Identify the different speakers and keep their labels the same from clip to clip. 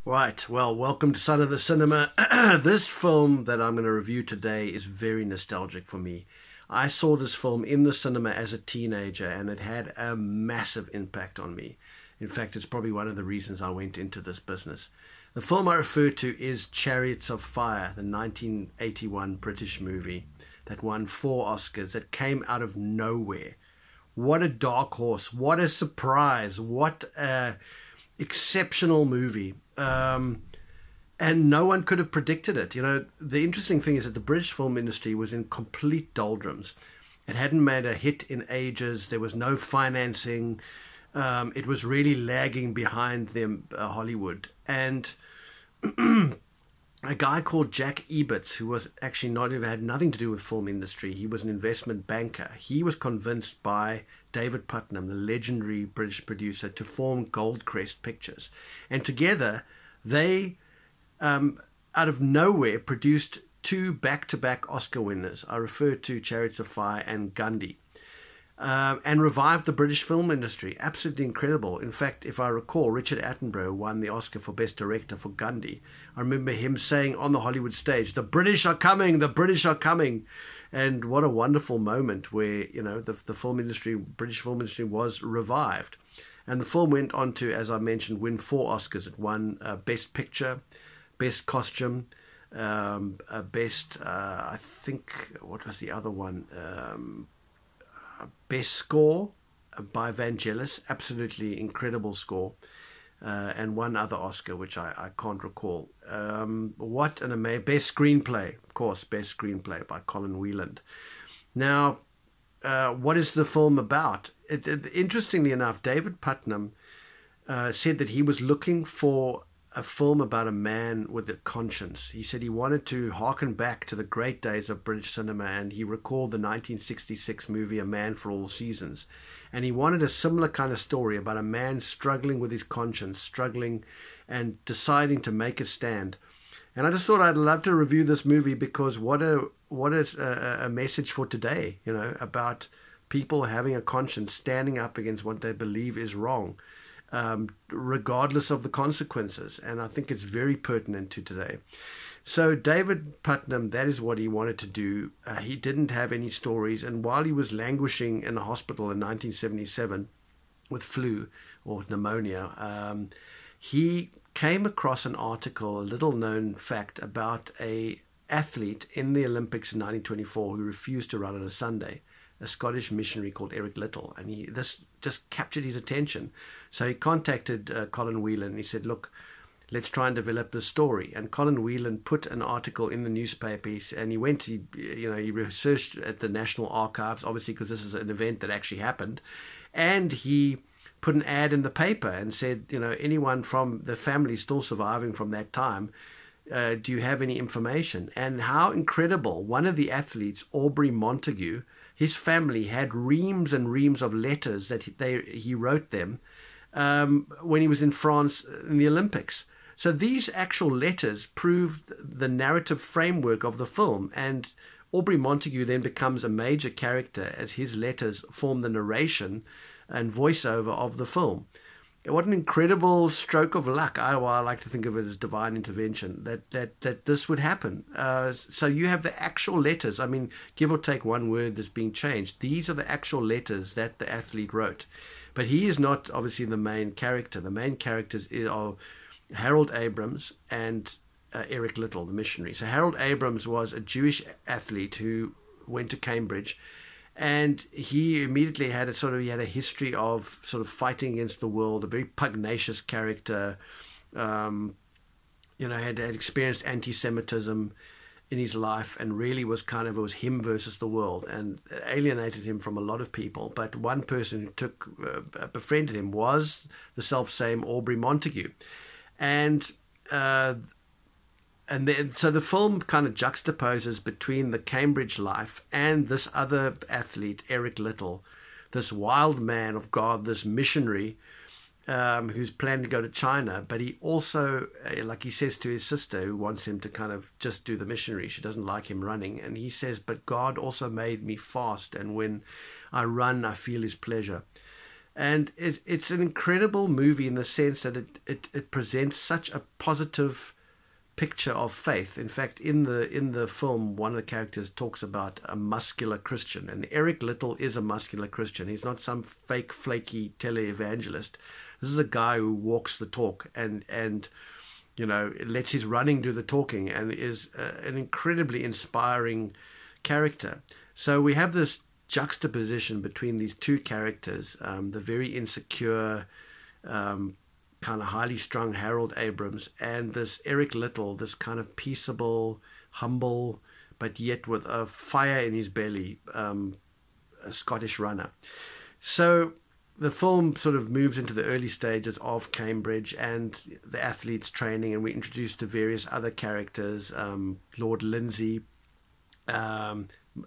Speaker 1: Right, well, welcome to Son of the Cinema. This film that I'm going to review today is very nostalgic for me. I saw this film in the cinema as a teenager and it had a massive impact on me. In fact, it's probably one of the reasons I went into this business. The film I refer to is Chariots of Fire, the 1981 British movie that won 4 Oscars, that came out of nowhere. What a dark horse, what a surprise, what a exceptional movie. And no one could have predicted it. You know, the interesting thing is that the British film industry was in complete doldrums. It hadn't made a hit in ages. There was no financing. It was really lagging behind them, Hollywood. And a guy called Jack Eberts, who was actually not even had nothing to do with film industry. He was an investment banker. He was convinced by David Putnam, the legendary British producer, to form Goldcrest Pictures. And together, they, out of nowhere, produced 2 back-to-back Oscar winners. I refer to Chariots of Fire and Gandhi. And revived the British film industry. Absolutely incredible. In fact, if I recall, Richard Attenborough won the Oscar for Best Director for Gandhi. I remember him saying on the Hollywood stage, "The British are coming, the British are coming." And what a wonderful moment where, you know, the film industry, British film industry was revived. And the film went on to, as I mentioned, win 4 Oscars. It won Best Picture, Best Costume, Best, I think, what was the other one? Best Score by Vangelis, absolutely incredible score, and one other Oscar which I can't recall. What an amazing Best Screenplay, of course, Best Screenplay by Colin Wheeland. Now, what is the film about? Interestingly enough, David Putnam said that he was looking for a film about a man with a conscience. He said he wanted to harken back to the great days of British cinema, and he recalled the 1966 movie A Man for All Seasons. And he wanted a similar kind of story about a man struggling with his conscience, struggling and deciding to make a stand. And I just thought I'd love to review this movie because what is a message for today, you know, about people having a conscience, standing up against what they believe is wrong, regardless of the consequences. And I think it's very pertinent to today. So David Putnam, that is what he wanted to do. He didn't have any stories, and while he was languishing in a hospital in 1977 with flu or pneumonia, he came across an article, a little known fact, about a athlete in the Olympics in 1924 who refused to run on a Sunday, a Scottish missionary called Eric Liddell, and this just captured his attention. So he contacted Colin Wheeland and he said, "Look, let's try and develop this story." And Colin Wheeland put an article in the newspaper, and he went to, he researched at the National Archives, obviously because this is an event that actually happened, and he put an ad in the paper and said, anyone from the family still surviving from that time, do you have any information? And how incredible, one of the athletes, Aubrey Montague, his family had reams and reams of letters that he wrote them when he was in France in the Olympics. So these actual letters proved the narrative framework of the film, and Aubrey Montague then becomes a major character as his letters form the narration and voiceover of the film. What an incredible stroke of luck. I like to think of it as divine intervention, that this would happen. So you have the actual letters. I mean, give or take one word that's being changed. These are the actual letters that the athlete wrote. But he is not obviously the main character. The main characters are Harold Abrams and Eric Liddell, the missionary. So Harold Abrams was a Jewish athlete who went to Cambridge, and he immediately had a history of sort of fighting against the world, a very pugnacious character, had experienced anti-Semitism in his life, and really was it was him versus the world, and alienated him from a lot of people. But one person who befriended him was the self-same Aubrey Montague. So the film kind of juxtaposes between the Cambridge life and this other athlete, Eric Liddell, this wild man of God, this missionary who's planned to go to China. But he also, like he says to his sister, who wants him to kind of just do the missionary. She doesn't like him running. And he says, "But God also made me fast, and when I run, I feel his pleasure." And it's an incredible movie in the sense that it presents such a positive picture of faith. In fact, in the film, one of the characters talks about a muscular Christian, and Eric Liddell is a muscular Christian. He's not some fake, flaky televangelist. This is a guy who walks the talk and lets his running do the talking, and is an incredibly inspiring character. So we have this juxtaposition between these two characters, the very insecure, kind of highly strung Harold Abrams, and this Eric Liddell, this kind of peaceable, humble, but yet with a fire in his belly, a Scottish runner. So the film sort of moves into the early stages of Cambridge and the athletes training, and we're introduced to various other characters, Lord Lindsay,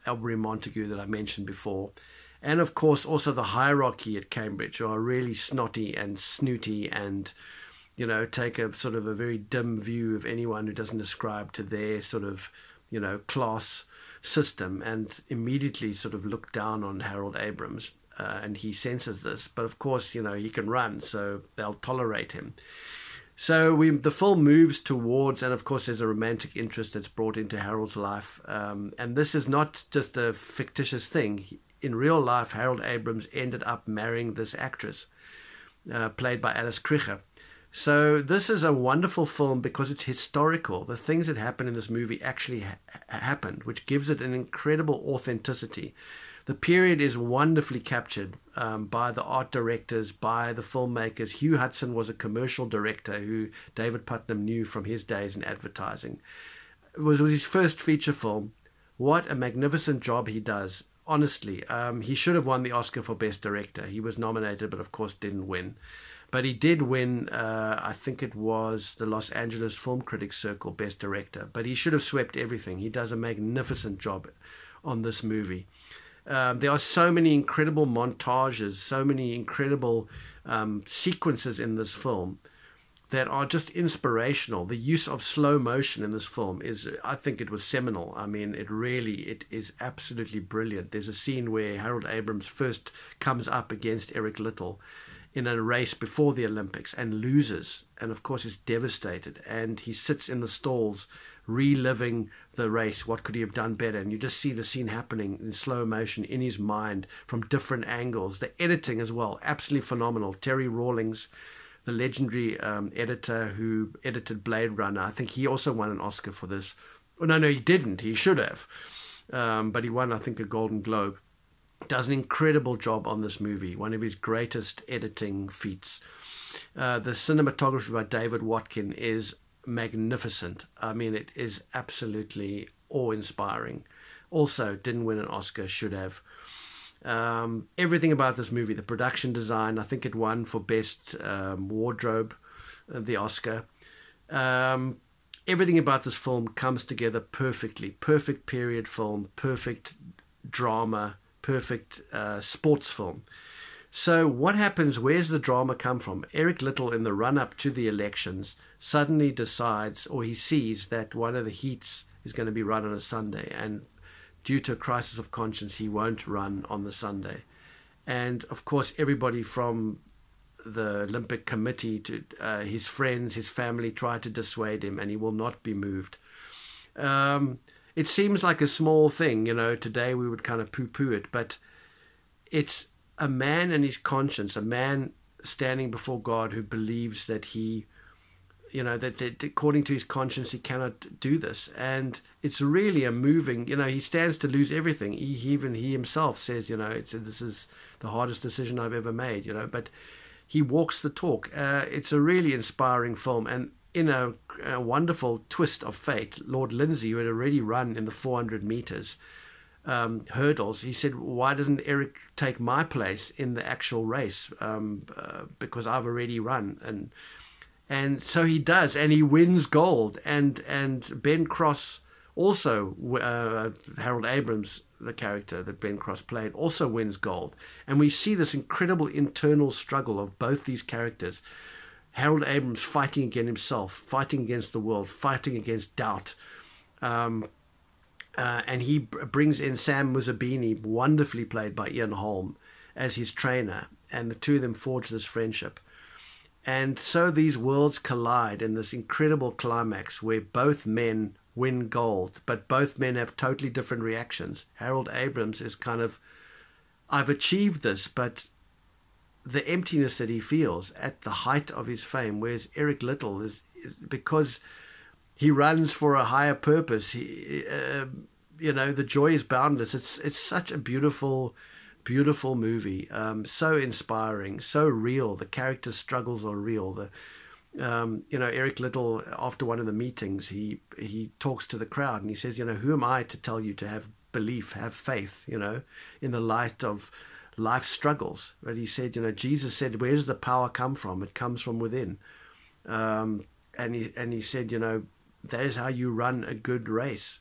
Speaker 1: Elbury Montague that I mentioned before, and of course also the hierarchy at Cambridge, who are really snotty and snooty and take a sort of a very dim view of anyone who doesn't ascribe to their sort of class system, and immediately sort of look down on Harold Abrams, and he senses this, but of course he can run, so they'll tolerate him. So the film moves towards, and of course there's a romantic interest that's brought into Harold's life. And this is not just a fictitious thing. In real life, Harold Abrams ended up marrying this actress, played by Alice Krige. So this is a wonderful film because it's historical. The things that happen in this movie actually happened, which gives it an incredible authenticity. The period is wonderfully captured by the art directors, by the filmmakers. Hugh Hudson was a commercial director who David Putnam knew from his days in advertising. It was his first feature film. What a magnificent job he does. Honestly, he should have won the Oscar for Best Director. He was nominated, but of course didn't win. But he did win, I think it was the Los Angeles Film Critics Circle Best Director. But he should have swept everything. He does a magnificent job on this movie. There are so many incredible montages, so many incredible sequences in this film that are just inspirational. The use of slow motion in this film I think it was seminal. I mean, it is absolutely brilliant. There's a scene where Harold Abrams first comes up against Eric Liddell in a race before the Olympics and loses, and of course is devastated, and he sits in the stalls reliving the race. What could he have done better? And you just see the scene happening in slow motion in his mind from different angles. The editing as well, absolutely phenomenal. Terry Rawlings, the legendary editor who edited Blade Runner, I think he also won an Oscar for this. Oh, no, he didn't. He should have. But he won, I think, a Golden Globe. Does an incredible job on this movie, one of his greatest editing feats. The cinematography by David Watkin is magnificent. I mean, it is absolutely awe-inspiring. Also, didn't win an Oscar, should have. Everything about this movie, the production design, I think it won for Best Wardrobe, the Oscar. Everything about this film comes together perfectly. Perfect period film, perfect drama, perfect sports film. So what happens, where's the drama come from? Eric Liddell, in the run-up to the elections, suddenly decides, or he sees, that one of the heats is going to be run on a Sunday, and due to a crisis of conscience, he won't run on the Sunday. And of course, everybody from the Olympic Committee to his friends, his family, try to dissuade him, and he will not be moved. It seems like a small thing, today we would kind of poo-poo it, but it's a man and his conscience, a man standing before God who believes that he, that according to his conscience he cannot do this. And it's really a moving, he stands to lose everything. He himself says, this is the hardest decision I've ever made, but he walks the talk. It's a really inspiring film. And in a wonderful twist of fate, Lord Lindsay, who had already run in the 400 meters hurdles, he said, why doesn't Eric take my place in the actual race? Because I've already run. And so he does, and he wins gold. And Ben Cross also, Harold Abrams, the character that Ben Cross played, also wins gold. And we see this incredible internal struggle of both these characters. Harold Abrams fighting against himself, fighting against the world, fighting against doubt. And he brings in Sam Muzzabini, wonderfully played by Ian Holm, as his trainer. and the two of them forge this friendship. And so these worlds collide in this incredible climax where both men win gold, but both men have totally different reactions. Harold Abrams is kind of, I've achieved this, but the emptiness that he feels at the height of his fame, whereas Eric Liddell is because he runs for a higher purpose. He, the joy is boundless. It's such a beautiful movie, so inspiring, so real. The characters' struggles are real. Eric Liddell, after one of the meetings, he talks to the crowd and he says, who am I to tell you to have belief, have faith, in the light of life struggles. But he said, Jesus said, where does the power come from? It comes from within. And he said, that is how you run a good race.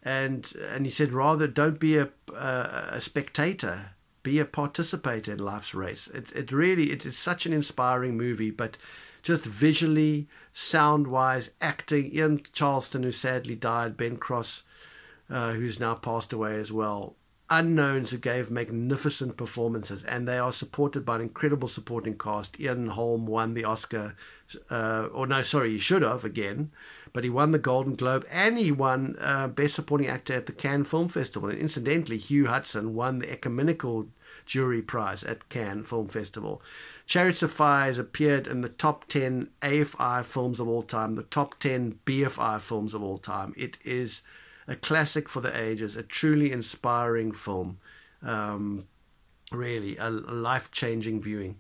Speaker 1: And he said, rather, don't be a spectator, be a participator in life's race. It is such an inspiring movie, but just visually, sound-wise, acting. Ian Charleston, who sadly died, Ben Cross, who's now passed away as well. Unknowns who gave magnificent performances, and they are supported by an incredible supporting cast. Ian Holm won the Oscar, he should have again, but he won the Golden Globe, and he won Best Supporting Actor at the Cannes Film Festival. And incidentally, Hugh Hudson won the Ecumenical Jury Prize at Cannes Film Festival. Chariots of Fire has appeared in the top 10 AFI films of all time, the top 10 BFI films of all time. It is a classic for the ages, a truly inspiring film. Really, a life-changing viewing.